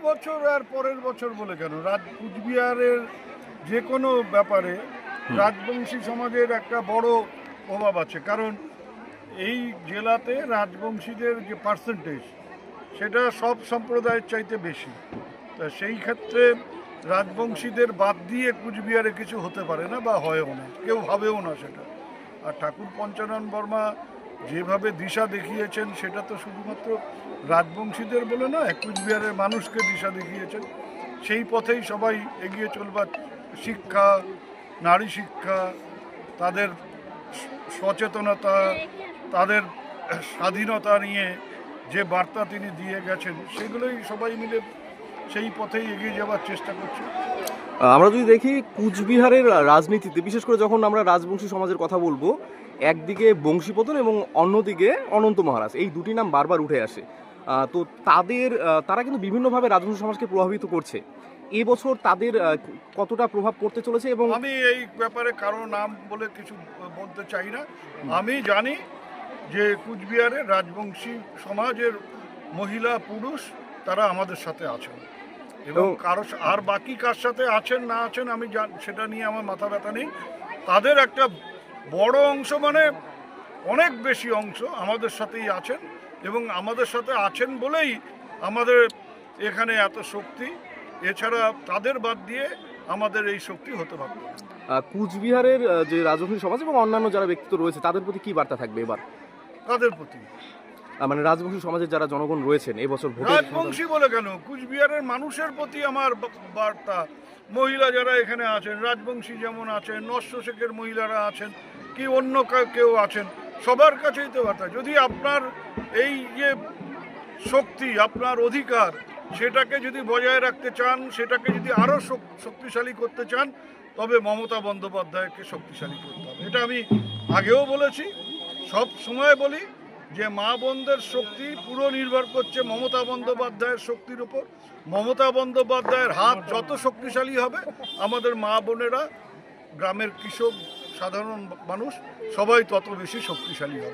বছর আর পরের বছর বলে কেন, কুচবিহারের যে কোনো ব্যাপারে রাজবংশী সমাজের একটা বড় প্রভাব আছে। কারণ এই জেলাতে রাজবংশীদের যে পার্সেন্টেজ সেটা সব সম্প্রদায়ের চাইতে বেশি। তা সেই ক্ষেত্রে রাজবংশীদের বাদ দিয়ে কুচবিহারে কিছু হতে পারে না, বা হয়ও না, কেউ ভাবেও না সেটা। আর ঠাকুর পঞ্চানন বর্মা যেভাবে দিশা দেখিয়েছেন সেটা তো শুধুমাত্র রাজবংশীদের বলে নয়, কুচবিহারের মানুষকে দিশা দেখিয়েছেন। সেই পথেই সবাই এগিয়ে চলবার, শিক্ষা, নারী শিক্ষা, তাদের সচেতনতা, তাদের স্বাধীনতা নিয়ে যে বার্তা তিনি দিয়ে গেছেন, সেগুলোই সবাই মিলে সেই পথেই এগিয়ে যাওয়ার চেষ্টা করছে। আমরা যদি দেখি কুচবিহারের রাজনীতিতে, বিশেষ করে যখন আমরা রাজবংশী সমাজের কথা বলবো, একদিকে বংশীপতন এবং অন্যদিকে অনন্ত মহারাজ, এই দুটি নাম বারবার উঠে আসে। তো তারা কিন্তু বিভিন্নভাবে রাজবংশী সমাজকে প্রভাবিত করছে। এবছর তাদের কতটা প্রভাব পড়তে চলেছে? এবং আমি এই ব্যাপারে কারো নাম বলে কিছু বলতে চাই না। আমি জানি যে কুচবিহারের রাজবংশী সমাজের মহিলা পুরুষ তারা আমাদের সাথে আছেন, এবং কারো আর বাকি কার সাথে আছেন না আছেন আমি সেটা নিয়ে আমার মাথা ব্যথা নেই। তাদের একটা বড় অংশ, মানে অনেক বেশি অংশ আমাদের সাথেই আছেন, এবং আমাদের সাথে আছেন বলেই আমাদের এখানে এত শক্তি। এছাড়া তাদের বাদ দিয়ে আমাদের এই শক্তি হতে পারত না। কুচবিহারের যে রাজবংশী সমাজ এবং অন্যান্য যারা ব্যক্তিত্ব রয়েছে তাদের প্রতি কি বার্তা থাকবে এবার? তাদের প্রতি মানে রাজবংশী সমাজের যারা জনগণ রয়েছেন এবছর রাজবংশী বলে কেন, কুচবিহারের মানুষের প্রতি আমার বার্তা, মহিলা যারা এখানে আছেন, রাজবংশী যেমন আছেন, নস্য শেখের মহিলারা আছেন, কি অন্য কেউ আছেন, সবার কাছেই তো বার্তা। যদি আপনার এই যে শক্তি, আপনার অধিকার, সেটাকে যদি বজায় রাখতে চান, সেটাকে যদি আরও শক্তিশালী করতে চান, তবে মমতা বন্দ্যোপাধ্যায়কে শক্তিশালী করতে হবে। এটা আমি আগেও বলেছি, সব সময় বলি যে মা বোনদের শক্তি পুরো নির্ভর করছে মমতা বন্দ্যোপাধ্যায়ের শক্তির উপর। মমতা বন্দ্যোপাধ্যায়ের হাত যত শক্তিশালী হবে, আমাদের মা বোনেরা, গ্রামের কৃষক, সাধারণ মানুষ সবাই তত বেশি শক্তিশালী হবে।